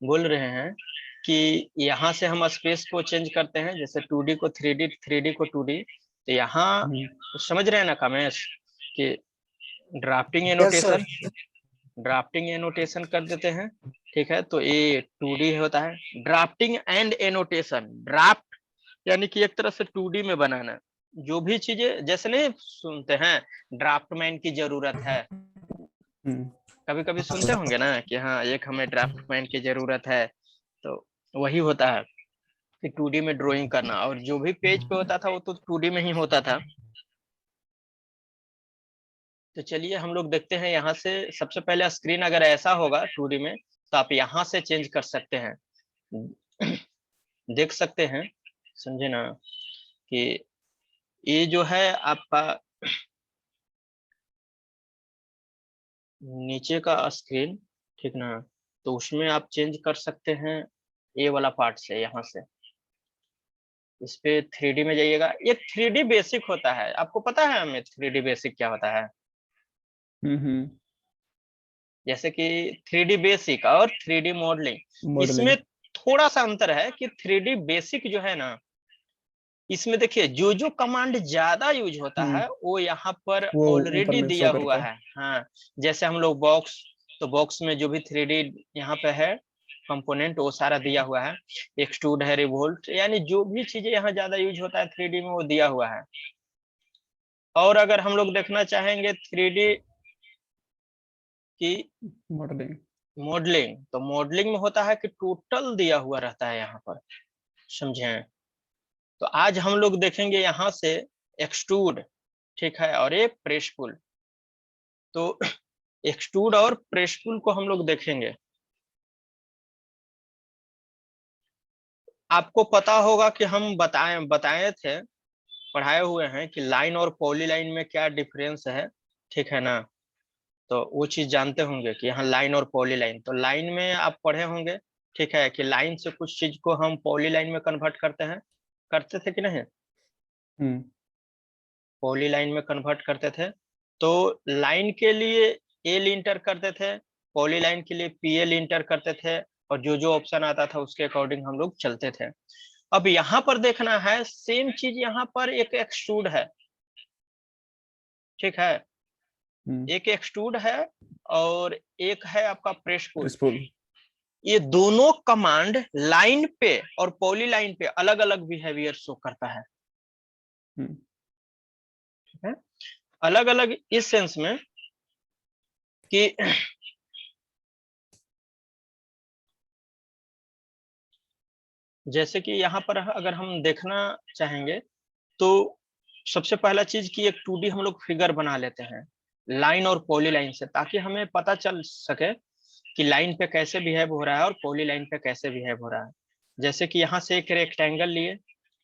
बोल रहे हैं कि यहाँ से हम स्पेस को चेंज करते हैं, जैसे 2D को 3D, 3D को 2D। तो यहाँ समझ रहे हैं ना कमेश कि drafting yes sir. Annotation, drafting annotation कर देते हैं। ठीक है, तो ये 2D होता है। ड्राफ्टिंग एंड एनोटेशन, ड्राफ्ट यानी कि एक तरह से 2D में बनाना। जो भी चीजें जैसे नहीं सुनते हैं ड्राफ्टमैन की जरूरत है, कभी कभी सुनते होंगे ना कि हाँ एक हमें ड्राफ्टमैन की जरूरत है। तो वही होता है कि 2D में ड्राइंग करना, और जो भी पेज पे होता था वो तो 2D में ही होता था। तो चलिए हम लोग देखते हैं यहाँ से। सबसे पहले स्क्रीन अगर ऐसा होगा 2D में तो आप यहाँ से चेंज कर सकते हैं, देख सकते हैं, समझे ना, कि ये जो है आपका नीचे का स्क्रीन, ठीक ना, तो उसमें आप चेंज कर सकते हैं ये वाला पार्ट से। यहाँ से इस पे 3D में जाइएगा। ये 3D बेसिक होता है, आपको पता है हमें 3D बेसिक क्या होता है? जैसे कि 3D बेसिक और 3D मॉडलिंग, मॉडलिंग। इसमें थोड़ा सा अंतर है कि 3D बेसिक जो है ना, इसमें देखिए जो जो कमांड ज्यादा यूज होता है वो यहाँ पर वो ऊपर ऑलरेडी में शो दिया हुआ करता है। है। हाँ, जैसे हम लोग बॉक्स, तो बॉक्स में जो भी 3D यहाँ पे है कंपोनेंट वो सारा दिया हुआ है। एक्सट्रूड है, रिवोल्ट, यानी जो भी चीजें यहाँ ज्यादा यूज होता है 3D में वो दिया हुआ है। और अगर हम लोग देखना चाहेंगे 3D की मॉडलिंग। मॉडलिंग, तो मॉडलिंग में होता है कि टोटल दिया हुआ रहता है यहाँ पर, समझे। तो आज हम लोग देखेंगे यहाँ से एक्सट्रूड, ठीक है, और एक प्रेस पुल। तो एक्सट्रूड और प्रेस पुल को हम लोग देखेंगे। आपको पता होगा कि हम बताए थे, पढ़ाए हुए हैं कि लाइन और पॉलीलाइन में क्या डिफरेंस है, ठीक है ना। तो वो चीज जानते होंगे कि यहाँ लाइन और पॉलीलाइन। तो लाइन में आप पढ़े होंगे, ठीक है, कि लाइन से कुछ चीज को हम पॉलीलाइन में कन्वर्ट करते हैं, करते थे कि नहीं? पॉलीलाइन में कन्वर्ट करते थे। तो लाइन के लिए एल इंटर करते थे, पॉलीलाइन के लिए पीएल इंटर करते थे, और जो जो ऑप्शन आता था उसके अकॉर्डिंग हम लोग चलते थे। अब यहाँ पर देखना है सेम चीज, यहाँ पर एक एक्सट्रूड है, ठीक है, एक एक्सट्रूड है और एक है आपका प्रेस पुल। स्पूल। ये दोनों कमांड लाइन पे और पॉलीलाइन पे अलग अलग बिहेवियर शो करता है, ठीक है, अलग अलग इस सेंस में कि जैसे कि यहाँ पर अगर हम देखना चाहेंगे तो सबसे पहला चीज की एक 2D हम लोग फिगर बना लेते हैं लाइन और पॉली लाइन से, ताकि हमें पता चल सके कि लाइन पे कैसे बिहेव हो रहा है और पॉली लाइन पे कैसे बिहेव हो रहा है। जैसे कि यहाँ से एक रेक्टेंगल लिए,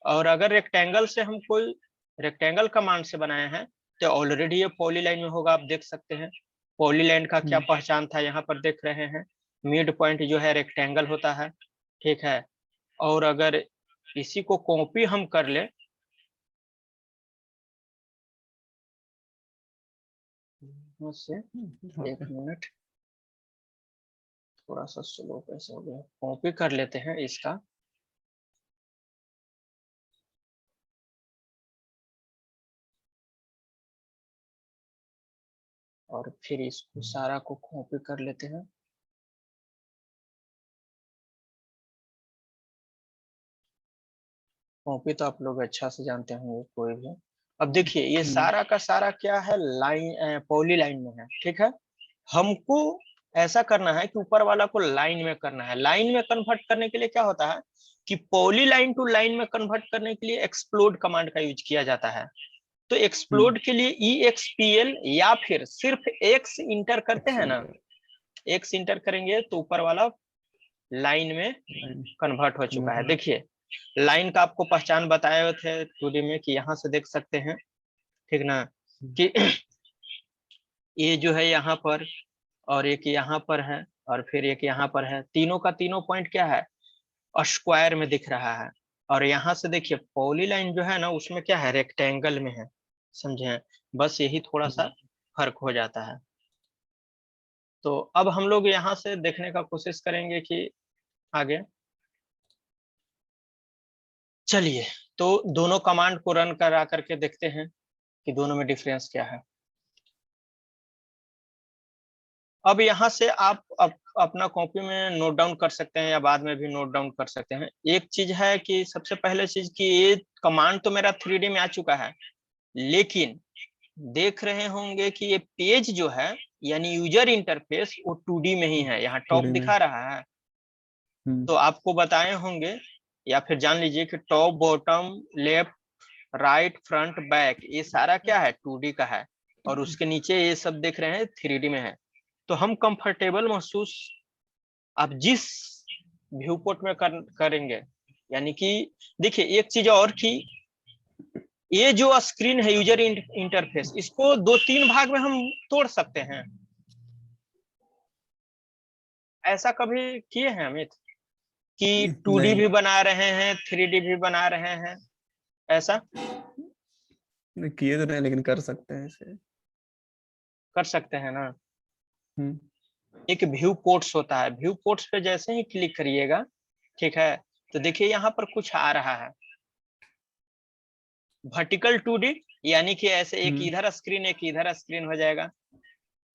और अगर रेक्टेंगल से हम कोई रेक्टेंगल कमांड से बनाए हैं तो ऑलरेडी ये पॉली लाइन में होगा। आप देख सकते हैं पॉली लाइन का क्या पहचान था, यहाँ पर देख रहे हैं मिड पॉइंट जो है रेक्टेंगल होता है, ठीक है। और अगर इसी को कॉपी हम कर ले, से एक मिनट, थोड़ा सा स्लो कैसे हो गया, कॉपी कर लेते हैं इसका। और फिर इसको सारा को कॉपी कर लेते हैं। कॉपी तो आप लोग अच्छा से जानते होंगे कोई भी। अब देखिए ये सारा का सारा क्या है, लाइन पॉली लाइन में है, ठीक है। हमको ऐसा करना है कि ऊपर वाला को लाइन में करना है। लाइन में कन्वर्ट करने के लिए क्या होता है कि पॉली लाइन टू लाइन में कन्वर्ट करने के लिए एक्सप्लोड कमांड का यूज किया जाता है। तो एक्सप्लोड के लिए EXPL या फिर सिर्फ एक्स इंटर करते हैं ना, एक्स इंटर करेंगे तो ऊपर वाला लाइन में कन्वर्ट हो चुका है। देखिए लाइन का आपको पहचान बताए हुए थे 2D में कि यहाँ से देख सकते हैं, ठीक ना, कि ये जो है यहाँ पर, और एक यहाँ पर है, और फिर एक यहाँ पर है, तीनों का तीनों पॉइंट क्या है, स्क्वायर में दिख रहा है। और यहाँ से देखिए पॉली लाइन जो है ना उसमें क्या है, रेक्टेंगल में है, समझे। बस यही थोड़ा सा फर्क हो जाता है। तो अब हम लोग यहाँ से देखने का कोशिश करेंगे कि आगे चलिए, तो दोनों कमांड को रन करा करके देखते हैं कि दोनों में डिफरेंस क्या है। अब यहाँ से आप अपना कॉपी में नोट डाउन कर सकते हैं या बाद में भी नोट डाउन कर सकते हैं। एक चीज है कि सबसे पहले चीज कि ये कमांड तो मेरा 3D में आ चुका है, लेकिन देख रहे होंगे कि ये पेज जो है यानी यूजर इंटरफेस वो 2D में ही है, यहाँ टॉप 2D में। दिखा रहा है। तो आपको बताए होंगे या फिर जान लीजिए कि top bottom left right front back ये सारा क्या है 2D का है, और उसके नीचे ये सब देख रहे हैं 3D में है। तो हम कंफर्टेबल महसूस आप जिस व्यू पोर्ट में करेंगे, यानी कि देखिए एक चीज और कि ये जो स्क्रीन है यूजर इंटरफेस, इसको 2-3 भाग में हम तोड़ सकते हैं। ऐसा कभी किए हैं अमित कि 2D नहीं भी बना रहे हैं 3D भी बना रहे हैं? ऐसा किए तो नहीं, लेकिन कर सकते हैं इसे। कर सकते हैं ना। हम्म एक व्यू पोर्ट्स होता है, व्यू पोर्ट्स पे जैसे ही क्लिक करिएगा, ठीक है, तो देखिए यहाँ पर कुछ आ रहा है वर्टिकल 2D, यानी कि ऐसे एक हम्म इधर स्क्रीन एक इधर स्क्रीन हो जाएगा।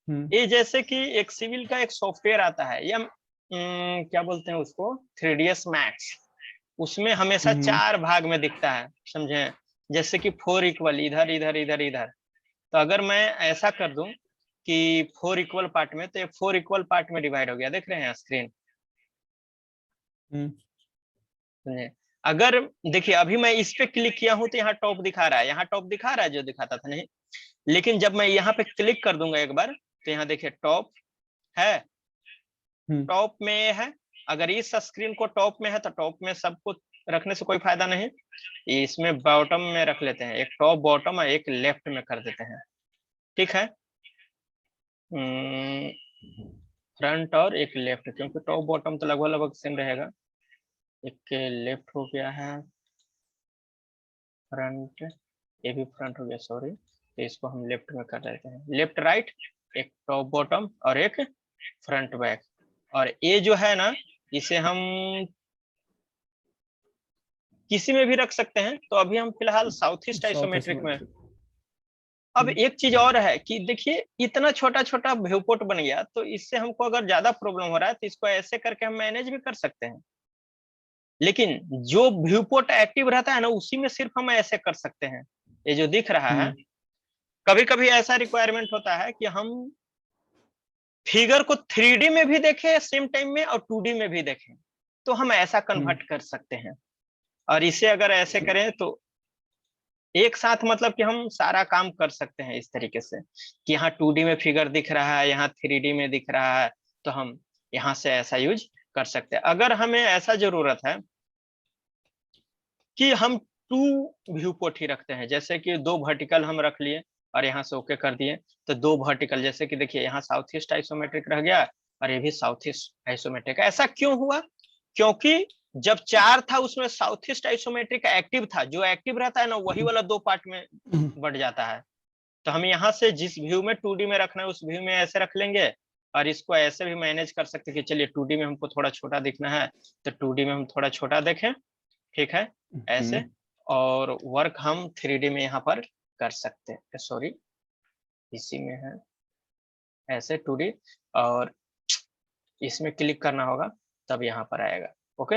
हम्म ये जैसे कि एक सिविल का एक सॉफ्टवेयर आता है या क्या बोलते हैं उसको 3ds मैक्स, उसमें हमेशा हम्म 4 भाग में दिखता है, समझे, जैसे कि 4 इक्वल इधर इधर इधर इधर। तो अगर मैं ऐसा कर दूं कि 4 इक्वल पार्ट में, तो ये 4 इक्वल पार्ट में डिवाइड हो गया, देख रहे हैं स्क्रीन। हम्म अगर देखिए अभी मैं इस पे क्लिक किया हूं तो यहाँ टॉप दिखा रहा है, यहाँ टॉप दिखा रहा है जो दिखाता था नहीं, लेकिन जब मैं यहाँ पे क्लिक कर दूंगा एक बार, तो यहाँ देखिए टॉप है, टॉप में है। अगर इस स्क्रीन को टॉप में है तो टॉप में सबको रखने से कोई फायदा नहीं, इसमें बॉटम में रख लेते हैं, एक टॉप बॉटम और एक लेफ्ट में कर देते हैं, ठीक है। फ्रंट और एक लेफ्ट, क्योंकि टॉप बॉटम तो लगभग लगभग सेम रहेगा। एक लेफ्ट हो गया है, फ्रंट, ये भी फ्रंट हो गया सॉरी, तो इसको हम लेफ्ट में कर देते हैं, लेफ्ट राइट, एक टॉप बॉटम और एक फ्रंट बैक। और ये जो है ना, इसे हम किसी में भी रख सकते हैं, तो अभी हम फिलहाल साउथ ईस्ट साउथ आइसोमेट्रिक में। एशियोमेट्रिक। अब एक चीज और है कि देखिए इतना छोटा छोटा व्यू पोर्ट बन गया, तो इससे हमको अगर ज्यादा प्रॉब्लम हो रहा है तो इसको ऐसे करके हम मैनेज भी कर सकते हैं, लेकिन जो व्यू पोर्ट एक्टिव रहता है ना उसी में सिर्फ हम ऐसे कर सकते हैं। ये जो दिख रहा है, कभी कभी ऐसा रिक्वायरमेंट होता है कि हम फिगर को 3D में भी देखें सेम टाइम में और 2D में भी देखें, तो हम ऐसा कन्वर्ट कर सकते हैं। और इसे अगर ऐसे करें तो एक साथ मतलब कि हम सारा काम कर सकते हैं इस तरीके से कि यहाँ 2D में फिगर दिख रहा है, यहाँ 3D में दिख रहा है, तो हम यहाँ से ऐसा यूज कर सकते हैं। अगर हमें ऐसा जरूरत है कि हम 2 व्यू पोर्ट ही रखते हैं, जैसे कि 2 वर्टिकल हम रख लिए और यहाँ से ओके कर दिए, तो 2 वर्टिकल, जैसे कि देखिए यहाँ साउथ ईस्ट आइसोमेट्रिक रह गया और ये भी साउथ ईस्ट आइसोमेट्रिक। ऐसा क्यों हुआ? क्योंकि जब 4 था उसमें साउथ ईस्ट आइसोमेट्रिक एक्टिव था, जो एक्टिव रहता है ना वही वाला 2 पार्ट में बढ़ जाता है। तो हम यहाँ से जिस व्यू में 2D में रखना है उस व्यू में ऐसे रख लेंगे, और इसको ऐसे भी मैनेज कर सकते हैं कि चलिए 2D में हमको थोड़ा छोटा दिखना है तो 2D में हम थोड़ा छोटा देखें, ठीक है, ऐसे। और वर्क हम 3D में यहाँ पर कर सकते हैं, सॉरी इसी में है ऐसे 2D, और इसमें क्लिक करना होगा तब यहाँ पर आएगा, ओके।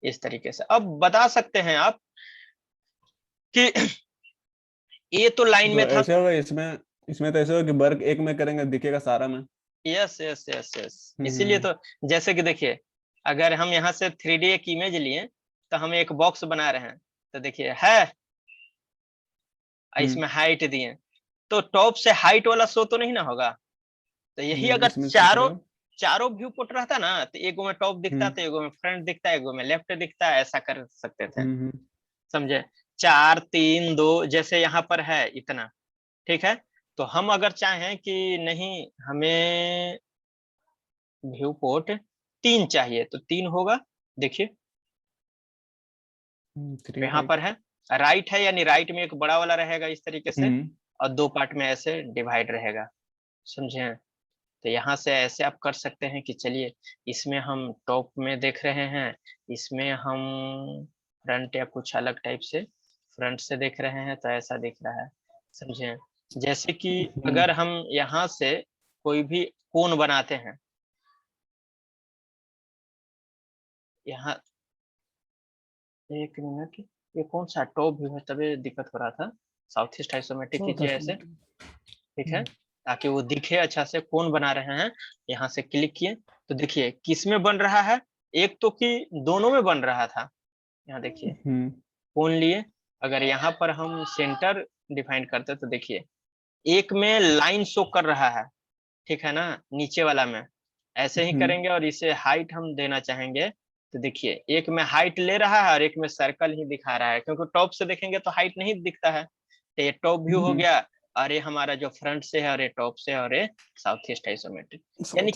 इस तरीके से अब बता सकते हैं आप कि ये तो लाइन तो में था। ऐसे होगा इसमें, इसमें तो ऐसे होगा कि वर्क एक में करेंगे दिखेगा सारा में। यस यस यस यस, इसीलिए हम्म तो जैसे कि देखिए अगर हम यहाँ से 3D एक इमेज लिए तो हम एक बॉक्स बना रहे हैं, तो देखिए है इसमें हाइट दिए, तो टॉप से हाइट वाला शो तो नहीं ना होगा। तो यही नहीं अगर इसमें से चारों करेगा। चारों व्यू पोर्ट रहता ना, तो एगो में टॉप दिखता, तो एगो में फ्रंट दिखता, एगो में लेफ्ट दिखता, ऐसा कर सकते थे, हम्म समझे। 4 3 2 जैसे यहाँ पर है इतना, ठीक है। तो हम अगर चाहें कि नहीं हमें व्यू पोर्ट 3 चाहिए तो 3 होगा, देखिए थ्री यहाँ पर राइट। है, राइट है यानी राइट में एक बड़ा वाला रहेगा इस तरीके से, हम्म और 2 पार्ट में ऐसे डिवाइड रहेगा, समझे। तो तो यहाँ से ऐसे आप कर सकते हैं कि चलिए इसमें हम टॉप में देख रहे हैं, इसमें हम फ्रंट या कुछ अलग टाइप से फ्रंट से देख रहे हैं तो ऐसा दिख रहा है, समझे। जैसे कि अगर हम यहाँ से कोई भी कोण बनाते हैं, यहाँ एक मिनट, ये कौन सा टॉप व्यू है, तभी दिक्कत हो रहा था। साउथ ईस्ट आइसोमेट्रिक कीजिए ऐसे, ठीक है, ताकि वो दिखे अच्छा से। कौन बना रहे हैं, यहाँ से क्लिक किए तो देखिए किस में बन रहा है, एक तो कि दोनों में बन रहा था। यहाँ देखिए कौन लिए, अगर यहाँ पर हम सेंटर डिफाइन करते तो देखिए एक में लाइन शो कर रहा है, ठीक है ना, नीचे वाला में ऐसे ही करेंगे। और इसे हाइट हम देना चाहेंगे तो देखिए एक में हाइट ले रहा है और एक में सर्कल ही दिखा रहा है, क्योंकि टॉप से देखेंगे तो हाइट नहीं दिखता है। तो ये टॉप व्यू हो गया, और ये हमारा जो फ्रंट से है, और ये टॉप से, और ये साउथ ईस्ट आइसोमेट्रिक। यानी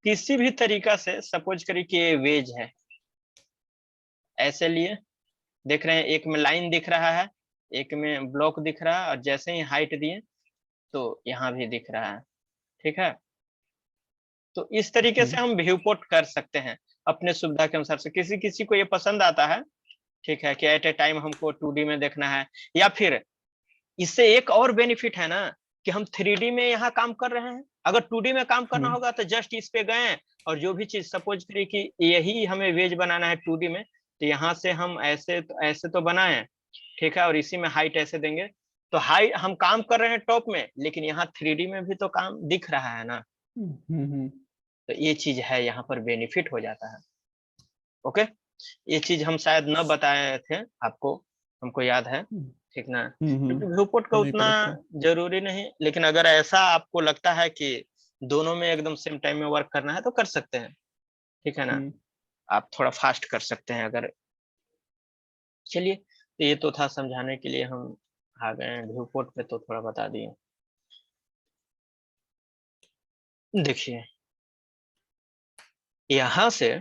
किसी भी तरीका से सपोज करिए कि ये वेज है, ऐसे लिए देख रहे हैं, एक में लाइन दिख रहा है, एक में ब्लॉक दिख रहा है, और जैसे ही हाइट दिए तो यहाँ भी दिख रहा है, ठीक है। तो इस तरीके से हम व्यू पोर्ट कर सकते हैं अपने सुविधा के अनुसार से। किसी किसी को ये पसंद आता है, ठीक है, कि एट ए टाइम हमको 2D में देखना है, या फिर इससे एक और बेनिफिट है ना कि हम 3D में यहाँ काम कर रहे हैं। अगर 2D में काम करना होगा तो जस्ट इस पे गए, और जो भी चीज सपोज करिए कि यही हमें वेज बनाना है 2D में, तो यहाँ से हम ऐसे तो बनाए, ठीक है, और इसी में हाइट ऐसे देंगे तो हाइट हम काम कर रहे हैं टॉप में, लेकिन यहाँ 3D में भी तो काम दिख रहा है ना। तो ये चीज है, यहाँ पर बेनिफिट हो जाता है। ओके, ये चीज हम शायद न बताए थे आपको, हमको याद है, ठीक ना, क्योंकि व्यू पोर्ट का उतना जरूरी नहीं, लेकिन अगर ऐसा आपको लगता है कि दोनों में एकदम सेम टाइम में वर्क करना है तो कर सकते हैं, ठीक है ना, आप थोड़ा फास्ट कर सकते हैं अगर। चलिए, तो ये तो था समझाने के लिए, हम आ गए हैं व्यू पोर्ट पे तो थोड़ा बता दिए। देखिए यहाँ से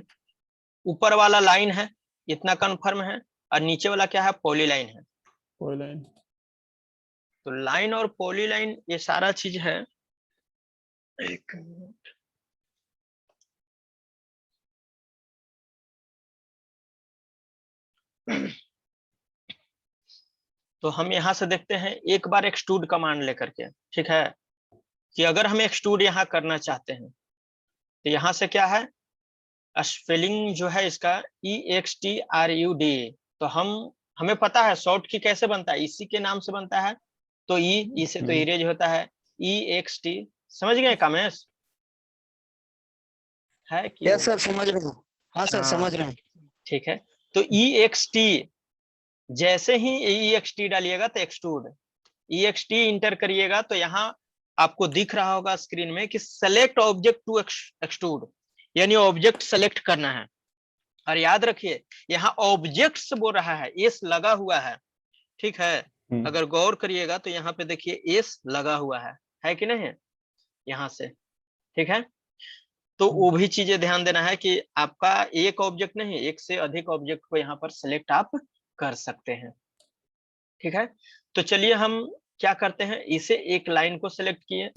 ऊपर वाला लाइन है, इतना कंफर्म है, और नीचे वाला क्या है, पॉली लाइन है। पॉलीलाइन, तो लाइन और पॉली लाइन ये सारा चीज है। एक मिनट, तो हम यहाँ से देखते हैं एक बार एक्सट्रूड कमांड लेकर के, ठीक है, कि अगर हम एक्सट्रूड यहाँ करना चाहते हैं तो यहाँ से क्या है, स्पेलिंग जो है इसका EXTRUD, तो हमें पता है शॉर्ट की कैसे बनता है, इसी के नाम से बनता है। तो ई से तो इरेज होता है, EXT, समझ गए कामेश है कि? यस सर, समझ रहे हैं। हाँ सर, समझ रहे हैं। ठीक है, तो EXT, जैसे ही EXT डालिएगा तो एक्सट्रूड, EXT इंटर करिएगा तो यहाँ आपको दिख रहा होगा स्क्रीन में कि सेलेक्ट ऑब्जेक्ट टू एक्सट्रूड, यानी ऑब्जेक्ट सेलेक्ट करना है। और याद रखिए यहाँ ऑब्जेक्ट्स बोल रहा है, एस लगा हुआ है, ठीक है, अगर गौर करिएगा तो यहाँ पे देखिए एस लगा हुआ है कि नहीं, यहाँ से, ठीक है। तो वो भी चीजें ध्यान देना है कि आपका एक ऑब्जेक्ट नहीं, एक से अधिक ऑब्जेक्ट को यहाँ पर सिलेक्ट आप कर सकते हैं, ठीक है। तो चलिए हम क्या करते हैं, इसे एक लाइन को सिलेक्ट किए,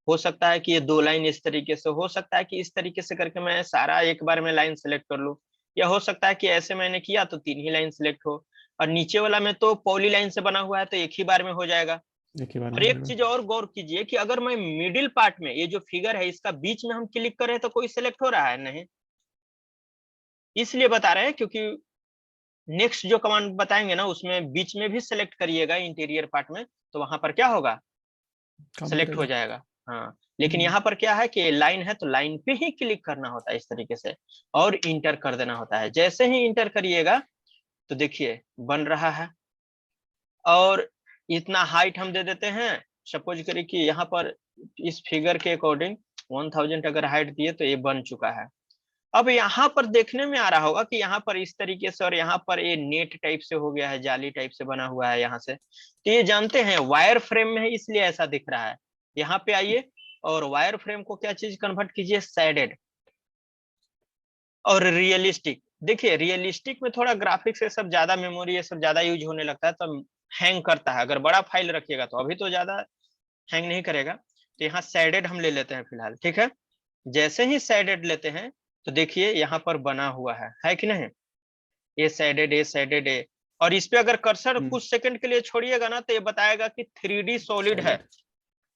हो सकता है कि ये 2 लाइन इस तरीके से, हो सकता है कि इस तरीके से करके मैं सारा एक बार में लाइन सिलेक्ट कर लूं, या हो सकता है कि ऐसे मैंने किया तो 3 ही लाइन सिलेक्ट हो, और नीचे वाला में तो पॉली लाइन से बना हुआ है तो एक ही बार में हो जाएगा। और एक चीज और गौर कीजिए कि अगर मैं मिडिल पार्ट में, ये जो फिगर है इसका बीच में हम क्लिक करें तो कोई सिलेक्ट हो रहा है नहीं, इसलिए बता रहे हैं क्योंकि नेक्स्ट जो कमांड बताएंगे ना उसमें बीच में भी सिलेक्ट करिएगा इंटीरियर पार्ट में, तो वहां पर क्या होगा, सिलेक्ट हो जाएगा। हाँ, लेकिन यहाँ पर क्या है कि लाइन है तो लाइन पे ही क्लिक करना होता है इस तरीके से, और इंटर कर देना होता है। जैसे ही इंटर करिएगा तो देखिए बन रहा है, और इतना हाइट हम दे देते हैं, सपोज करिए कि यहाँ पर इस फिगर के अकॉर्डिंग 1000 अगर हाइट दिए तो ये बन चुका है। अब यहाँ पर देखने में आ रहा होगा कि यहाँ पर इस तरीके से, और यहाँ पर ये नेट टाइप से हो गया है, जाली टाइप से बना हुआ है यहाँ से, तो ये जानते हैं वायर फ्रेम में है इसलिए ऐसा दिख रहा है। यहाँ पे आइए और वायर फ्रेम को क्या चीज कन्वर्ट कीजिए, शेडेड और रियलिस्टिक। देखिए रियलिस्टिक में थोड़ा ग्राफिक्स ये सब ज्यादा, मेमोरी ये सब ज्यादा यूज होने लगता है तो हैंग करता है। अगर बड़ा फाइल रखिएगा तो अभी तो ज्यादा हैंग नहीं करेगा, तो यहाँ शेडेड हम ले लेते हैं फिलहाल, ठीक है। जैसे ही शेडेड लेते हैं तो देखिए यहाँ पर बना हुआ है कि नहीं, ये शेडेड है। और इस पे अगर कर्सर कुछ सेकंड के लिए छोड़िएगा ना तो ये बताएगा कि 3D सॉलिड है,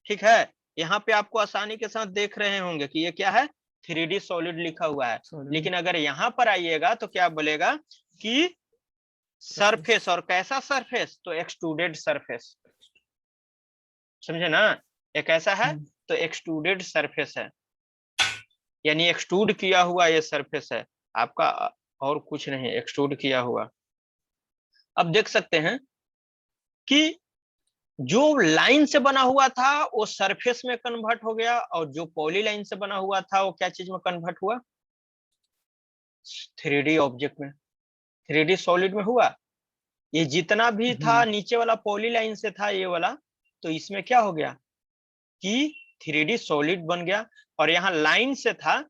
ठीक है। यहाँ पे आपको आसानी के साथ देख रहे होंगे कि ये क्या है, 3D सॉलिड लिखा हुआ है। लेकिन अगर यहाँ पर आइएगा तो क्या बोलेगा कि सरफेस, और कैसा सरफेस, तो एक्सट्रूडेड सरफेस, समझे ना। ये कैसा है, तो एक्सट्रूडेड सरफेस है, यानी एक्सट्रूड किया हुआ ये सरफेस है आपका, और कुछ नहीं, एक्सट्रूड किया हुआ। अब देख सकते हैं कि जो लाइन से बना हुआ था वो सरफेस में कन्वर्ट हो गया, और जो पॉली लाइन से बना हुआ था वो क्या चीज में कन्वर्ट हुआ, 3D ऑब्जेक्ट में, 3D सॉलिड में हुआ। ये जितना भी था नीचे वाला पॉली लाइन से था ये वाला, तो इसमें क्या हो गया कि 3D सॉलिड बन गया। और यहाँ लाइन से था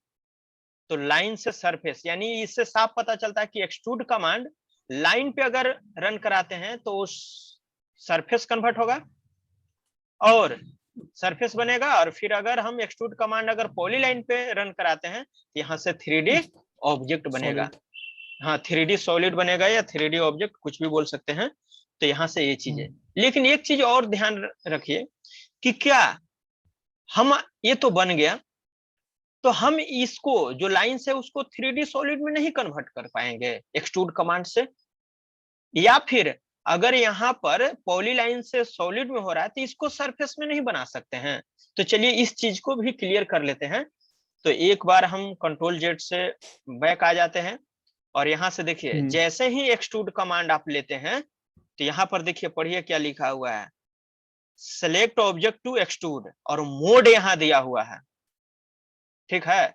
तो लाइन से सरफेस, यानी इससे साफ पता चलता है कि एक्सट्रूड कमांड लाइन पे अगर रन कराते हैं तो उस सरफेस कन्वर्ट होगा और सरफेस बनेगा, और फिर अगर हम एक्सट्रूड कमांड अगर पॉली लाइन पे रन कराते हैं यहाँ से 3D ऑब्जेक्ट बनेगा। हाँ, 3D सॉलिड बनेगा या 3D ऑब्जेक्ट, कुछ भी बोल सकते हैं। तो यहाँ से ये चीज है। लेकिन एक चीज और ध्यान रखिए कि क्या हम, ये तो बन गया, तो हम इसको जो लाइन से उसको 3D सॉलिड में नहीं कन्वर्ट कर पाएंगे एक्सट्रूड कमांड से, या फिर अगर यहाँ पर पॉली लाइन से सॉलिड में हो रहा है तो इसको सरफेस में नहीं बना सकते हैं। तो चलिए इस चीज को भी क्लियर कर लेते हैं। तो एक बार हम कंट्रोल जेड से बैक आ जाते हैं, और यहाँ से देखिए जैसे ही एक्सट्रूड कमांड आप लेते हैं तो यहाँ पर देखिए, पढ़िए क्या लिखा हुआ है, सेलेक्ट ऑब्जेक्ट टू एक्सट्रूड, और मोड यहाँ दिया हुआ है, ठीक है।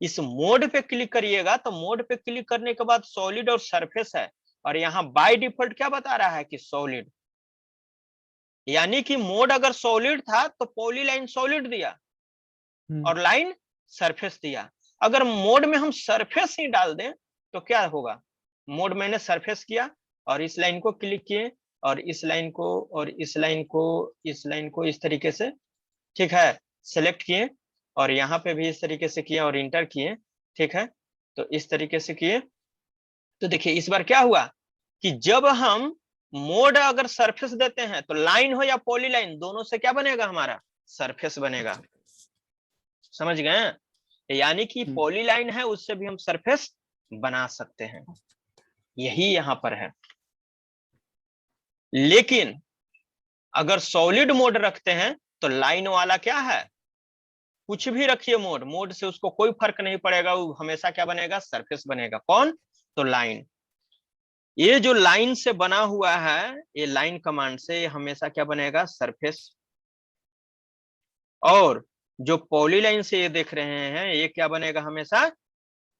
इस मोड पे क्लिक करिएगा तो मोड पे क्लिक करने के बाद सॉलिड और सरफेस है, और यहाँ बाय डिफॉल्ट क्या बता रहा है कि सॉलिड, यानी कि मोड अगर सॉलिड था तो पॉली लाइन सॉलिड दिया और लाइन सरफेस दिया। अगर मोड में हम सरफेस ही डाल दें तो क्या होगा, मोड मैंने सरफेस किया और इस लाइन को क्लिक किए और इस लाइन को और इस लाइन को, इस लाइन को इस तरीके से, ठीक है, सेलेक्ट किए, और यहाँ पे भी इस तरीके से किया और इंटर किए, ठीक है। तो इस तरीके से किए तो देखिए इस बार क्या हुआ कि जब हम मोड अगर सरफेस देते हैं तो लाइन हो या पॉली लाइन दोनों से क्या बनेगा, हमारा सरफेस बनेगा, समझ गए। यानी कि पॉली लाइन है उससे भी हम सरफेस बना सकते हैं, यही यहाँ पर है। लेकिन अगर सॉलिड मोड रखते हैं तो लाइन वाला क्या है, कुछ भी रखिए मोड, मोड से उसको कोई फर्क नहीं पड़ेगा, वो हमेशा क्या बनेगा, सरफेस बनेगा। कौन, तो लाइन। ये जो लाइन से बना हुआ है, ये लाइन कमांड से हमेशा क्या बनेगा, सरफेस। और जो पॉली लाइन से ये देख रहे हैं ये क्या बनेगा हमेशा,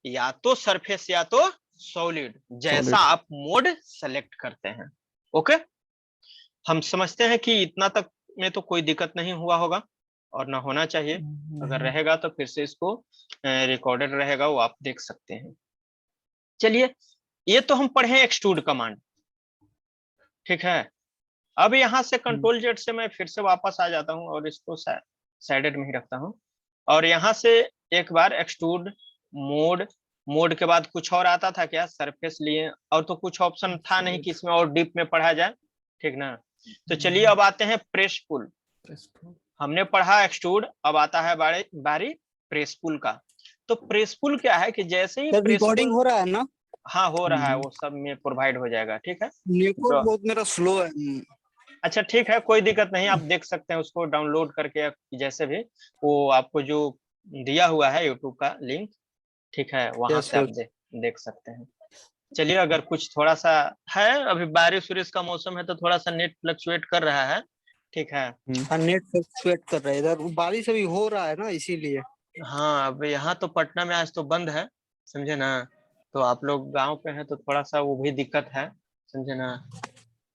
या तो सरफेस या तो सॉलिड, जैसा आप मोड सेलेक्ट करते हैं। ओके, हम समझते हैं कि इतना तक में तो कोई दिक्कत नहीं हुआ होगा और ना होना चाहिए। अगर रहेगा तो फिर से इसको रिकॉर्डेड रहेगा, वो आप देख सकते हैं। चलिए, ये तो हम पढ़े एक्सट्रूड कमांड, ठीक है। अब यहाँ से कंट्रोल जेड से मैं फिर से वापस आ जाता हूँ और इसको साइडेड में ही रखता हूँ, और यहाँ से एक बार एक्सट्रूड मोड, मोड के बाद कुछ और आता था क्या, सरफेस लिए, और तो कुछ ऑप्शन था नहीं कि इसमें और डीप में पढ़ा जाए, ठीक ना। तो चलिए अब आते हैं प्रेस पुल। हमने पढ़ा एक्सट्रूड, अब आता है बारी प्रेस पुल का। तो प्रेस पुल क्या है कि जैसे ही रिकॉर्डिंग हो रहा है ना, हाँ हो रहा है, वो सब में प्रोवाइड हो जाएगा, ठीक है। नेटवर्क बहुत मेरा स्लो है। अच्छा ठीक है, कोई दिक्कत नहीं, आप देख सकते हैं उसको डाउनलोड करके, जैसे भी वो आपको जो दिया हुआ है यूट्यूब का लिंक, ठीक है, वहां से आप देख सकते हैं। चलिए, अगर कुछ थोड़ा सा है, अभी बारिश उरिश का मौसम है तो थोड़ा सा नेट फ्लक्चुएट कर रहा है, ठीक है। हाँ, नेट फ्लक्चुएट कर रहा है, इधर बारिश अभी हो रहा है ना, इसीलिए। हाँ, अब यहाँ तो पटना में आज तो बंद है, समझे ना। तो आप लोग गांव पे हैं तो थोड़ा सा वो भी दिक्कत है, समझे ना।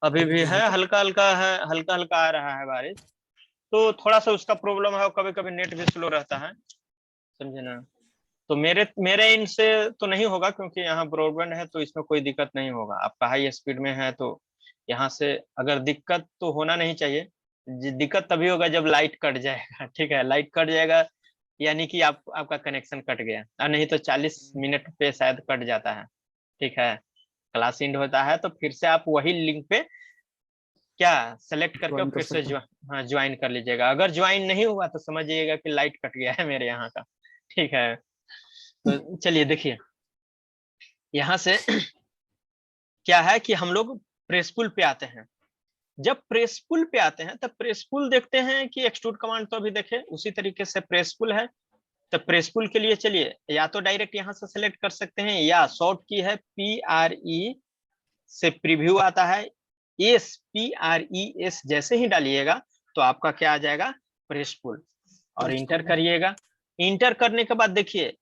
अभी भी है, हल्का हल्का है, हल्का हल्का आ रहा है बारिश, तो थोड़ा सा उसका प्रॉब्लम है, कभी कभी नेट भी स्लो रहता है, समझे ना। तो मेरे इनसे तो नहीं होगा क्योंकि यहाँ ब्रॉडबैंड है, तो इसमें कोई दिक्कत नहीं होगा। आपका हाई स्पीड में है तो यहाँ से अगर दिक्कत तो होना नहीं चाहिए, दिक्कत तभी होगा जब लाइट कट जाएगा। ठीक है, लाइट कट जाएगा यानी कि आपका कनेक्शन कट गया, और नहीं तो 40 मिनट पे शायद कट जाता है। ठीक है, क्लास एंड होता है तो फिर से आप वही लिंक पे क्या सेलेक्ट करके ज्वाइन कर फिर से सकते हैं। हाँ ज्वाइन कर लीजिएगा। अगर ज्वाइन नहीं हुआ तो समझिएगा कि लाइट कट गया है मेरे यहाँ का। ठीक है, तो चलिए देखिए यहाँ से क्या है कि हम लोग प्रेस पुल पे आते हैं। जब प्रेस पुल पे आते हैं तब प्रेस पुल देखते हैं कि एक्सट्रूड कमांड तो अभी देखे उसी तरीके से प्रेस पुल है। तो प्रेस पुल के लिए चलिए या तो डायरेक्ट यहाँ से सेलेक्ट कर सकते हैं, या शॉर्ट की है PRE से प्रीव्यू आता है, PRES जैसे ही डालिएगा तो आपका क्या आ जाएगा, प्रेस पुल, और इंटर करिएगा। इंटर करने के बाद देखिए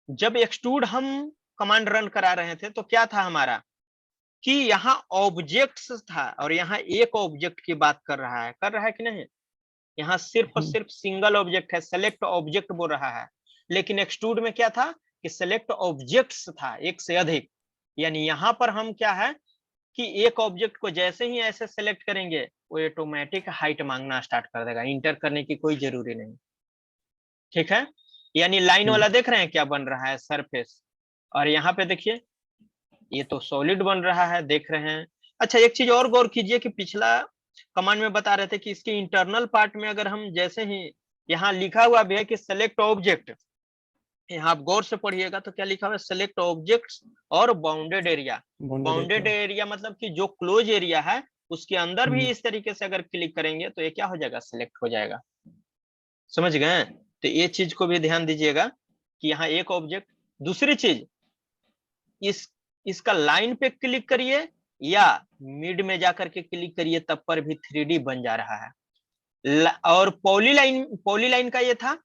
जब एक्सट्रूड हम कमांड रन करा रहे थे तो क्या था हमारा कि यहाँ ऑब्जेक्ट्स था, और यहाँ एक ऑब्जेक्ट की बात कर रहा है कि नहीं। यहाँ सिर्फ और सिर्फ सिंगल ऑब्जेक्ट है, सेलेक्ट ऑब्जेक्ट बोल रहा है। लेकिन एक्सट्रूड में क्या था कि सेलेक्ट ऑब्जेक्ट्स था, एक से अधिक। यानी यहाँ पर हम क्या है कि एक ऑब्जेक्ट को जैसे ही ऐसे सेलेक्ट करेंगे वो ऑटोमेटिक हाइट मांगना स्टार्ट कर देगा, इंटर करने की कोई जरूरी नहीं। ठीक है, यानी लाइन वाला देख रहे हैं क्या बन रहा है, सरफेस। और यहाँ पे देखिए ये तो सॉलिड बन रहा है, देख रहे हैं। अच्छा एक चीज और गौर कीजिए कि पिछला कमांड में बता रहे थे कि इसके इंटरनल पार्ट में अगर हम जैसे ही यहाँ लिखा हुआ भी है कि सेलेक्ट ऑब्जेक्ट, यहाँ आप गौर से पढ़िएगा तो क्या लिखा हुआ है, सेलेक्ट ऑब्जेक्ट्स और बाउंडेड एरिया। बाउंडेड एरिया मतलब कि जो क्लोज एरिया है उसके अंदर भी इस तरीके से अगर क्लिक करेंगे तो ये क्या हो जाएगा, सिलेक्ट हो जाएगा। समझ गए, तो ये चीज को भी ध्यान दीजिएगा कि यहाँ एक ऑब्जेक्ट। दूसरी चीज इसका लाइन पे क्लिक करिए या मिड में जाकर के क्लिक करिए, तब पर भी 3D बन जा रहा है। और पॉलीलाइन का ये था।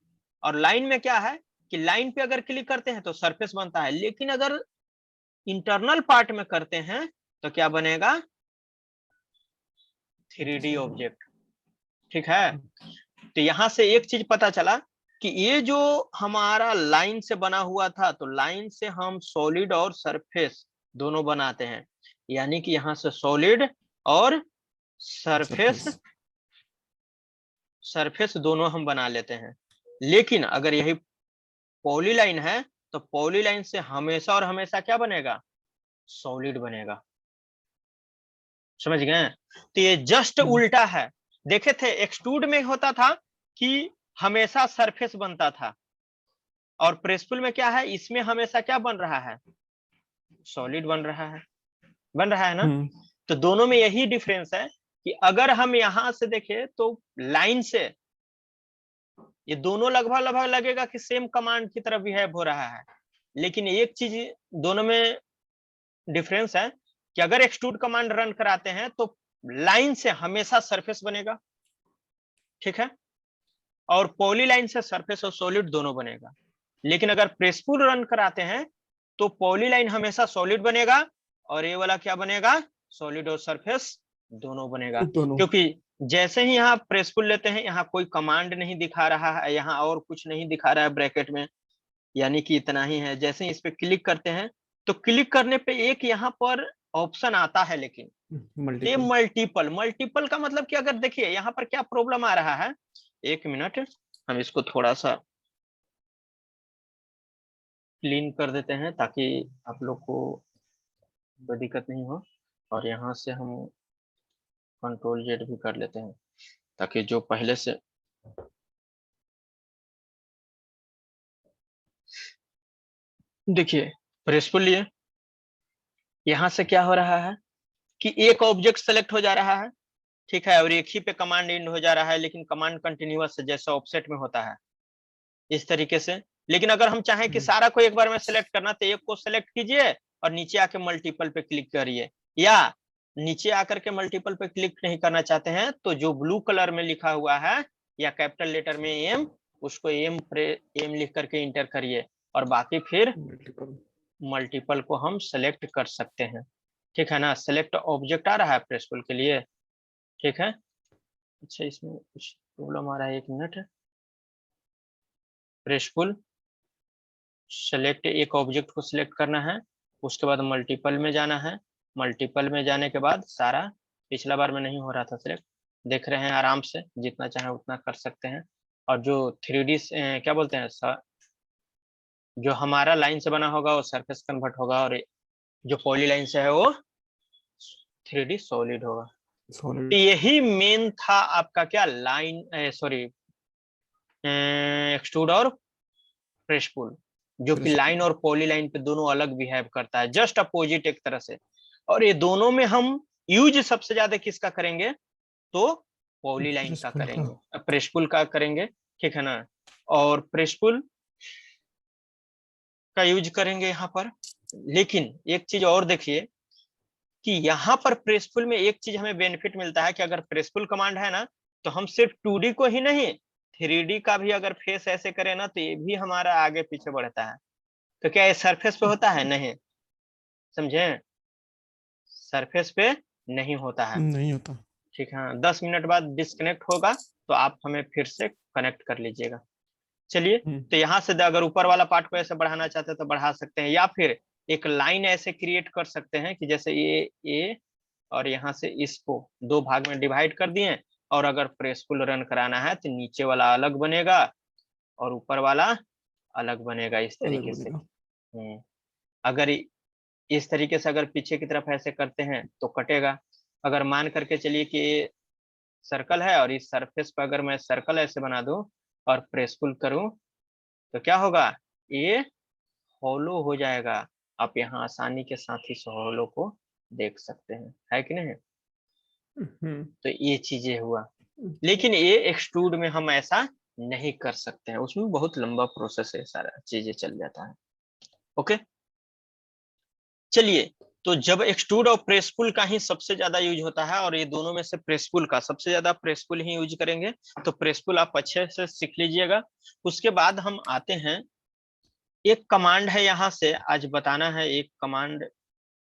और लाइन में क्या है कि लाइन पे अगर क्लिक करते हैं तो सरफेस बनता है, लेकिन अगर इंटरनल पार्ट में करते हैं तो क्या बनेगा, 3D ऑब्जेक्ट। ठीक है, तो यहां से एक चीज पता चला कि ये जो हमारा लाइन से बना हुआ था, तो लाइन से हम सॉलिड और सरफेस दोनों बनाते हैं। यानी कि यहां से सॉलिड और सरफेस दोनों हम बना लेते हैं। लेकिन अगर यही पॉलीलाइन है तो पॉलीलाइन से हमेशा और हमेशा क्या बनेगा, सॉलिड बनेगा। समझ गए, तो ये जस्ट उल्टा है। देखे थे एक्सट्रूड में होता था कि हमेशा सरफेस बनता था, और प्रेसफुल में क्या है, इसमें हमेशा क्या बन रहा है, सॉलिड बन रहा है ना। तो दोनों में यही डिफरेंस है कि अगर हम यहां से देखें तो लाइन से ये दोनों लगभग लगेगा कि सेम कमांड की तरफ बिहेव हो रहा है। लेकिन एक चीज दोनों में डिफरेंस है कि अगर एक्सट्रूड कमांड रन कराते हैं तो लाइन से हमेशा सरफेस बनेगा, ठीक है, और पॉलीलाइन से सरफेस और सॉलिड दोनों बनेगा। लेकिन अगर प्रेसफुल रन कराते हैं तो पॉलीलाइन हमेशा सॉलिड बनेगा, और ये वाला क्या बनेगा, सॉलिड और सरफेस दोनों बनेगा। क्योंकि जैसे ही यहाँ प्रेसफुल लेते हैं यहाँ कोई कमांड नहीं दिखा रहा है, यहाँ और कुछ नहीं दिखा रहा है ब्रैकेट में, यानी कि इतना ही है। जैसे ही इस पे क्लिक करते हैं तो क्लिक करने पे एक यहाँ पर ऑप्शन आता है, लेकिन ये मल्टीपल का मतलब कि अगर देखिए यहाँ पर क्या प्रॉब्लम आ रहा है, एक मिनट हम इसको थोड़ा सा क्लीन कर देते हैं ताकि आप लोग को कोई दिक्कत नहीं हो। और यहाँ से हम Ctrl Z भी कर लेते हैं ताकि जो पहले से देखिए प्रेसफुल लिए यहाँ से क्या हो रहा है कि एक ऑब्जेक्ट सेलेक्ट हो जा रहा है, ठीक है, और एक ही पे कमांड इंड हो जा रहा है, लेकिन कमांड कंटिन्यूअस है जैसा ऑफसेट में होता है इस तरीके से। लेकिन अगर हम चाहें कि सारा को एक बार में सेलेक्ट करना तो एक को सेलेक्ट कीजिए और नीचे आके मल्टीपल पे क्लिक करिए, या नीचे आकर के मल्टीपल पे क्लिक नहीं करना चाहते हैं तो जो ब्लू कलर में लिखा हुआ है या कैपिटल लेटर में एम, उसको एम लिख करके इंटर करिए, और बाकी फिर मल्टीपल को हम सेलेक्ट कर सकते हैं। ठीक है ना, सेलेक्ट ऑब्जेक्ट आ रहा है प्रेसफुल के लिए, ठीक है। अच्छा इसमें कुछ प्रॉब्लम आ रहा है, एक मिनट। प्रेसफुल सेलेक्ट, एक ऑब्जेक्ट को सिलेक्ट करना है, उसके बाद मल्टीपल में जाना है, मल्टीपल में जाने के बाद सारा, पिछला बार में नहीं हो रहा था सिलेक्ट, देख रहे हैं आराम से, जितना चाहे उतना कर सकते हैं। और जो 3D क्या बोलते हैं जो हमारा लाइन से बना होगा वो सरफेस कन्वर्ट होगा, और जो पॉली लाइन से है वो 3D सॉलिड होगा। तो सॉलिड। यही मेन था आपका क्या, लाइन सॉरी एक्सट्रूड और प्रेस पुल, जो कि लाइन और पॉली लाइन पे दोनों अलग बिहेव करता है, जस्ट अपोजिट एक तरह से। और ये दोनों में हम यूज सबसे ज्यादा किसका करेंगे, तो पॉली लाइन का करेंगे, प्रेस पुल का करेंगे, ठीक है ना। और प्रेस पुल का यूज करेंगे यहाँ पर। लेकिन एक चीज और देखिए कि यहाँ पर प्रेसफुल में एक चीज हमें बेनिफिट मिलता है कि अगर प्रेसफुल कमांड है ना, तो हम सिर्फ 2D को ही नहीं 3D का भी अगर फेस ऐसे करें ना, तो ये भी हमारा आगे पीछे बढ़ता है। तो क्या ये सरफेस पे होता है? नहीं, समझे, सरफेस पे नहीं होता है। नहीं होता। ठीक है, 10 मिनट बाद डिस्कनेक्ट होगा, तो आप हमें फिर से कनेक्ट कर लीजिएगा। चलिए, तो यहाँ से अगर ऊपर वाला पार्ट को ऐसे बढ़ाना चाहते हैं तो बढ़ा सकते हैं, या फिर एक लाइन ऐसे क्रिएट कर सकते हैं कि जैसे ये और यहाँ से इसको 2 भाग में डिवाइड कर दिए, और अगर प्रेसफुल रन कराना है तो नीचे वाला अलग बनेगा और ऊपर वाला अलग बनेगा, इस तरीके से। अगर इस तरीके से अगर पीछे की तरफ ऐसे करते हैं तो कटेगा। अगर मान करके चलिए कि सर्कल है और इस सरफेस पर अगर मैं सर्कल ऐसे बना दूं और प्रेसफुल करूं तो क्या होगा, ये हॉलो हो जाएगा। आप यहाँ आसानी के साथ इस हॉलो को देख सकते हैं, है कि नहीं। तो ये चीजें हुआ, लेकिन ये एक्सट्रूड में हम ऐसा नहीं कर सकते हैं, उसमें बहुत लंबा प्रोसेस है, सारा चीजें चल जाता है। ओके, चलिए, तो जब एक्सट्रूड और प्रेसफुल का ही सबसे ज्यादा यूज होता है, और ये दोनों में से प्रेसफुल का सबसे ज्यादा प्रेसफुल ही यूज करेंगे, तो प्रेसफुल आप अच्छे से सीख लीजिएगा। उसके बाद हम आते हैं, एक कमांड है यहाँ से आज बताना है, एक कमांड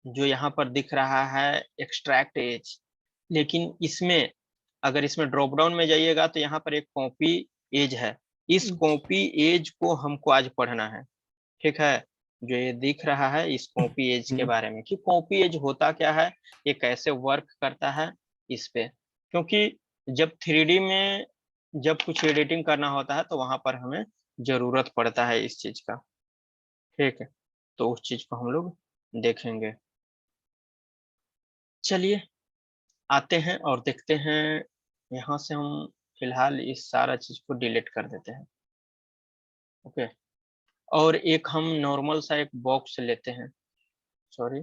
जो यहाँ पर दिख रहा है एक्सट्रैक्ट एज। लेकिन इसमें अगर इसमें ड्रॉप डाउन में जाइएगा तो यहाँ पर एक कॉपी एज है, इस कॉपी एज को हमको आज पढ़ना है। ठीक है, जो ये दिख रहा है इस कॉपी एज के बारे में, कि कॉपी एज होता क्या है, ये कैसे वर्क करता है इस पे। क्योंकि जब 3D में जब कुछ एडिटिंग करना होता है तो वहां पर हमें जरूरत पड़ता है इस चीज का। ठीक है, तो उस चीज को हम लोग देखेंगे। चलिए आते हैं और देखते हैं, यहाँ से हम फिलहाल इस सारा चीज को डिलीट कर देते हैं। ओके, और एक हम नॉर्मल सा एक बॉक्स लेते हैं, सॉरी,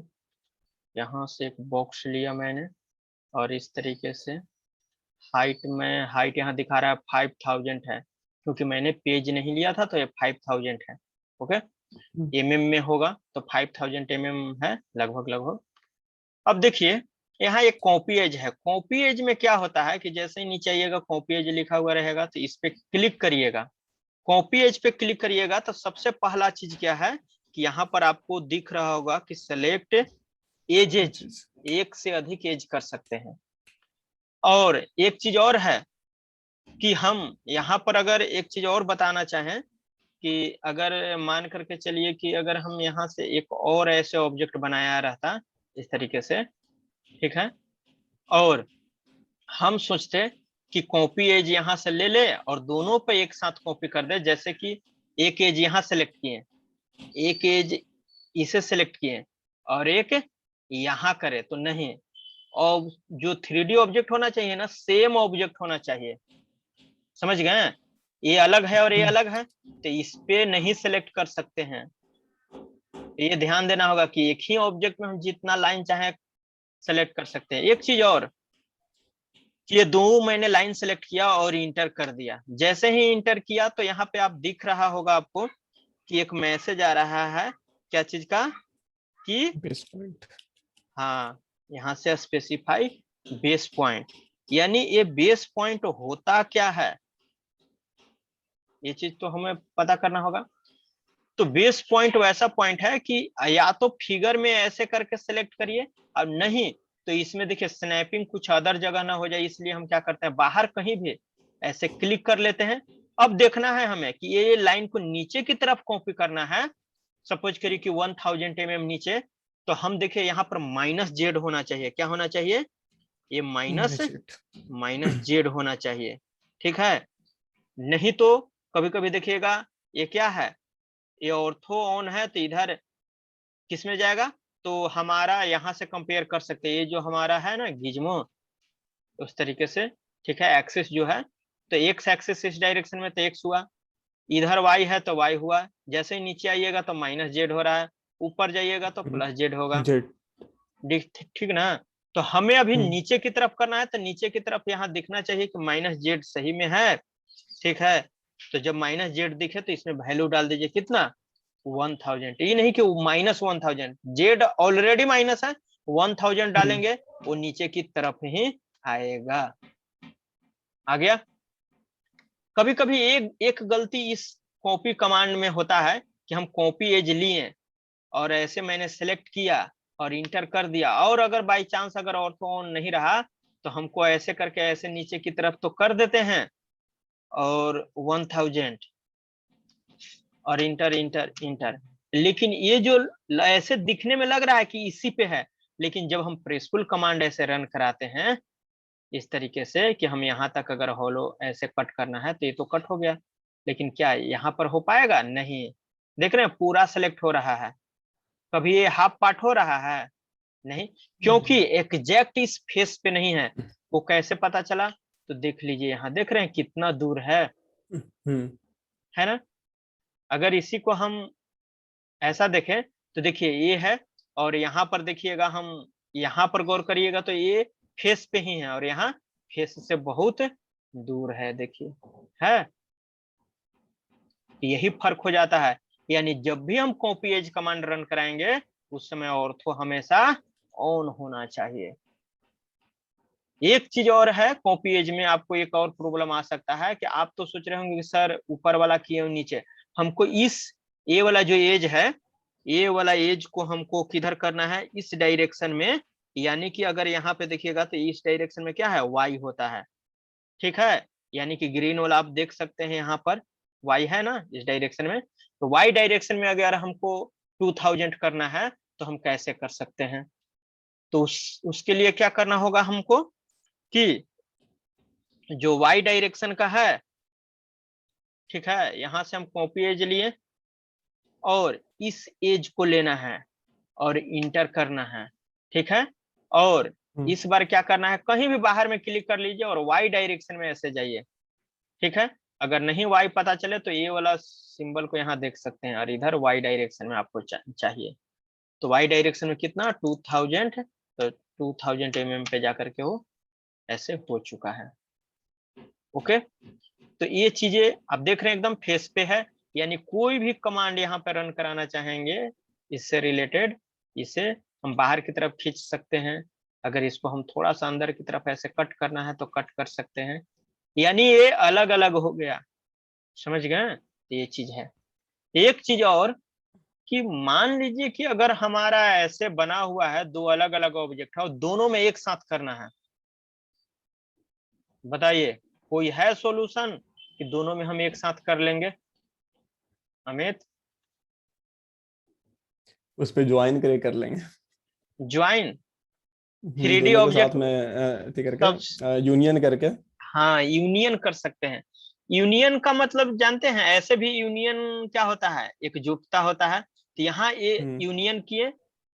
यहाँ से एक बॉक्स लिया मैंने, और इस तरीके से हाइट में, हाइट यहाँ दिखा रहा है 5000 है, क्योंकि मैंने पेज नहीं लिया था तो ये 5000 है। ओके, mm में होगा तो 5000 mm है लगभग। अब देखिए यहाँ एक कॉपी एज है, कॉपी एज में क्या होता है कि जैसे ही नीचे आइएगा कॉपी एज लिखा हुआ रहेगा, तो इस पे क्लिक करिएगा। कॉपी एज पे क्लिक करिएगा तो सबसे पहला चीज क्या है कि यहाँ पर आपको दिख रहा होगा कि सेलेक्ट एजेज, एक से अधिक एज कर सकते हैं। और एक चीज और है कि हम यहाँ पर अगर एक चीज और बताना चाहें कि अगर मान करके चलिए कि अगर हम यहाँ से एक और ऐसे ऑब्जेक्ट बनाया रहता इस तरीके से, ठीक है, और हम सोचते कि कॉपी एज यहाँ से ले ले और दोनों पे एक साथ कॉपी कर दे, जैसे कि एक एज यहाँ सेलेक्ट किए, एक एज इसे सेलेक्ट किए और एक यहाँ करे, तो नहीं। और जो 3D ऑब्जेक्ट होना चाहिए ना, सेम ऑब्जेक्ट होना चाहिए, समझ गए। ये अलग है और ये अलग है, तो इस पे नहीं सेलेक्ट कर सकते हैं। ये ध्यान देना होगा कि एक ही ऑब्जेक्ट में हम जितना लाइन चाहे सेलेक्ट कर सकते हैं। एक चीज और, ये दो मैंने लाइन सेलेक्ट किया और इंटर कर दिया, जैसे ही इंटर किया तो यहाँ पे आप दिख रहा होगा आपको कि एक मैसेज आ रहा है, क्या चीज का, कि बेस पॉइंट। हाँ, यहाँ से स्पेसिफाई बेस पॉइंट, यानी ये बेस पॉइंट होता क्या है, ये चीज तो हमें पता करना होगा। तो बेस पॉइंट वैसा पॉइंट है कि या तो फिगर में ऐसे करके सेलेक्ट करिए, और नहीं तो इसमें देखिए स्नैपिंग कुछ अदर जगह ना हो जाए, इसलिए हम क्या करते हैं, बाहर कहीं भी ऐसे क्लिक कर लेते हैं। अब देखना है हमें कि ये लाइन को नीचे की तरफ कॉपी करना है, सपोज करिए कि 1000 mm नीचे, तो हम देखिए यहाँ पर -z होना चाहिए, क्या होना चाहिए, ये माइनस जेड होना चाहिए, ठीक है। नहीं तो कभी कभी देखिएगा ये क्या है, ये ऑर्थो ऑन है तो इधर किस में जाएगा, तो हमारा यहाँ से कंपेयर कर सकते हैं, ये जो हमारा है ना गिज्मो उस तरीके से, ठीक है। एक्सिस जो है तो एक्स एक्सिस इस डायरेक्शन में तो एक्स हुआ, इधर वाई है तो वाई हुआ, जैसे ही नीचे आइएगा तो माइनस जेड हो रहा है, ऊपर जाइएगा तो प्लस जेड होगा, जेड। ठीक ना। तो हमें अभी नीचे की तरफ करना है, तो नीचे की तरफ यहाँ दिखना चाहिए कि माइनस जेड सही में है, ठीक है। तो जब माइनस जेड दिखे तो इसमें वैल्यू डाल दीजिए कितना, 1000। ये नहीं कि -1000, जेड ऑलरेडी माइनस है, 1000 डालेंगे वो नीचे की तरफ ही आएगा। आ गया। कभी कभी एक गलती इस कॉपी कमांड में होता है कि हम कॉपी एज लिए और ऐसे मैंने सेलेक्ट किया और इंटर कर दिया, और अगर बाई चांस अगर ऑर्थो ऑन नहीं रहा तो हमको ऐसे करके ऐसे नीचे की तरफ तो कर देते हैं और 1000 और इंटर इंटर इंटर, लेकिन ये जो ऐसे दिखने में लग रहा है कि इसी पे है, लेकिन जब हम प्रेसफुल कमांड ऐसे रन कराते हैं इस तरीके से कि हम यहाँ तक अगर होलो ऐसे कट करना है तो ये तो कट हो गया, लेकिन क्या यहाँ पर हो पाएगा, नहीं। देख रहे हैं पूरा सेलेक्ट हो रहा है, कभी ये हाफ पार्ट हो रहा है नहीं, क्योंकि एग्जैक्ट इस फेस पे नहीं है। वो कैसे पता चला, तो देख लीजिए यहाँ, देख रहे हैं कितना दूर है ना। अगर इसी को हम ऐसा देखें तो देखिए ये है, और यहाँ पर देखिएगा, हम यहाँ पर गौर करिएगा तो ये फेस पे ही है और यहाँ फेस से बहुत दूर है, देखिए है। यही फर्क हो जाता है, यानी जब भी हम कॉपी एज कमांड रन कराएंगे उस समय ऑर्थो हमेशा ऑन होना चाहिए। एक चीज और है, कॉपी एज में आपको एक और प्रॉब्लम आ सकता है कि आप तो सोच रहे होंगे कि सर ऊपर वाला किए नीचे, हमको इस ए वाला जो एज है, ए वाला एज को हमको किधर करना है, इस डायरेक्शन में, यानी कि अगर यहाँ पे देखिएगा तो इस डायरेक्शन में क्या है, वाई होता है, ठीक है। यानी कि ग्रीन वाला आप देख सकते हैं यहाँ पर वाई है ना इस डायरेक्शन में, तो वाई डायरेक्शन में अगर हमको 2000 करना है तो हम कैसे कर सकते हैं, तो उसके लिए क्या करना होगा हमको कि जो वाई डायरेक्शन का है, ठीक है, यहां से हम कॉपी एज लिए और इस एज को लेना है और इंटर करना है, ठीक है। और इस बार क्या करना है, कहीं भी बाहर में क्लिक कर लीजिए और वाई डायरेक्शन में ऐसे जाइए, ठीक है। अगर नहीं वाई पता चले तो ये वाला सिंबल को यहाँ देख सकते हैं, और इधर वाई डायरेक्शन में आपको चाहिए, तो वाई डायरेक्शन में कितना 2000, तो 2000 mm पे जाकर के वो ऐसे हो चुका है। ओके, तो ये चीजें आप देख रहे हैं एकदम फेस पे है, यानी कोई भी कमांड यहाँ पे रन कराना चाहेंगे इससे रिलेटेड, इसे हम बाहर की तरफ खींच सकते हैं, अगर इसको हम थोड़ा सा अंदर की तरफ ऐसे कट करना है तो कट कर सकते हैं, यानी ये अलग अलग हो गया, समझ गए। ये चीज है। एक चीज और कि मान लीजिए कि अगर हमारा ऐसे बना हुआ है, दो अलग अलग ऑब्जेक्ट है और दोनों में एक साथ करना है, बताइए कोई है सॉल्यूशन कि दोनों में हम एक साथ कर लेंगे, अमित? उस पे ज्वाइन करे कर लेंगे, ज्वाइन 3D दोनों के ऑब्जेक्ट साथ में ठीक सब, करके यूनियन करके। हाँ यूनियन कर सकते हैं। यूनियन का मतलब जानते हैं, ऐसे भी यूनियन क्या होता है, एकजुटता होता है, तो यहाँ ये यूनियन किए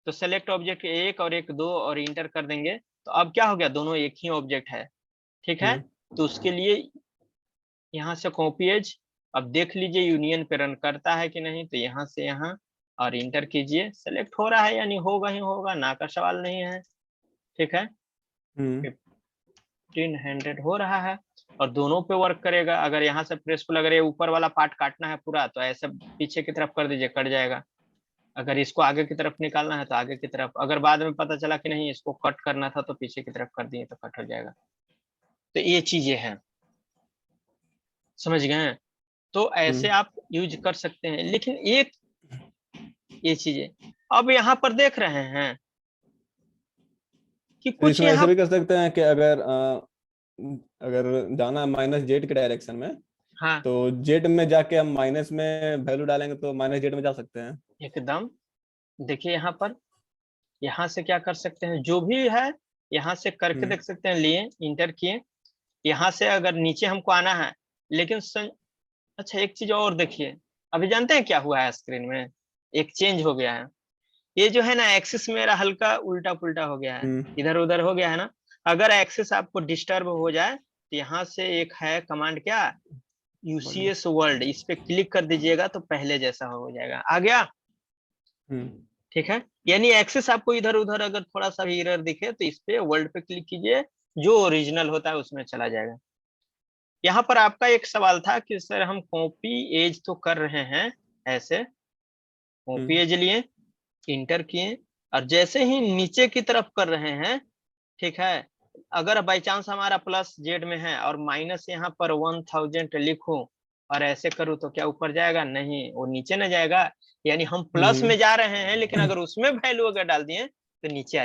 तो सेलेक्ट ऑब्जेक्ट एक और एक दो और इंटर कर देंगे, तो अब क्या हो गया, दोनों एक ही ऑब्जेक्ट है, ठीक है। तो उसके लिए यहाँ से कॉपी एज, अब देख लीजिए यूनियन पे रन करता है कि नहीं, तो यहाँ से यहाँ और इंटर कीजिए, सेलेक्ट हो रहा है यानी होगा ही होगा, ना का सवाल नहीं है, ठीक है। 1500 हो रहा है और दोनों पे वर्क करेगा। अगर यहाँ से प्रेसफुल, अगर ये ऊपर वाला पार्ट काटना है पूरा तो ऐसे पीछे की तरफ कर दीजिए, कट जाएगा। अगर इसको आगे की तरफ निकालना है तो आगे की तरफ, अगर बाद में पता चला कि नहीं इसको कट करना था तो पीछे की तरफ कर दिए तो कट हो जाएगा। तो ये चीजें हैं, समझ गए। तो ऐसे आप यूज कर सकते हैं, लेकिन एक ये चीजें अब यहाँ पर देख रहे हैं कि तो कुछ इसमें ऐसे यहाँ, भी कर सकते हैं कि अगर जाना है माइनस जेड के डायरेक्शन में, हाँ तो जेड में जाके हम माइनस में वैल्यू डालेंगे तो माइनस जेड में जा सकते हैं एकदम। देखिए यहाँ पर, यहाँ से क्या कर सकते हैं, जो भी है यहाँ से करके देख सकते हैं, लिए इंटर किए, यहाँ से अगर नीचे हमको आना है, लेकिन अच्छा एक चीज और देखिए, अभी जानते हैं क्या हुआ है स्क्रीन में, एक चेंज हो गया है। ये जो है ना एक्सिस मेरा हल्का उल्टा पुल्टा हो गया है, इधर उधर हो गया है ना। अगर एक्सिस आपको डिस्टर्ब हो जाए तो यहाँ से एक है कमांड, क्या, यूसीएस वर्ल्ड, इस पे क्लिक कर दीजिएगा तो पहले जैसा हो जाएगा। आ गया? ठीक है, यानी एक्सेस आपको इधर उधर अगर थोड़ा सा भी एरर दिखे तो इस पे वर्ल्ड पे क्लिक कीजिए, जो ओरिजिनल होता है उसमें चला जाएगा। यहाँ पर आपका एक सवाल था कि सर हम कॉपी एज तो कर रहे हैं, ऐसे कॉपी एज लिए, इंटर किए, और जैसे ही नीचे की तरफ कर रहे हैं, ठीक है, अगर बाई चांस हमारा प्लस जेड में है और माइनस यहाँ पर 1000 लिखूं और ऐसे करूं तो क्या ऊपर जाएगा? नहीं, वो नीचे न जाएगा। यानी हम प्लस में जा रहे हैं, लेकिन अगर उसमें वैल्यू अगर डाल दिए तो नीचे आ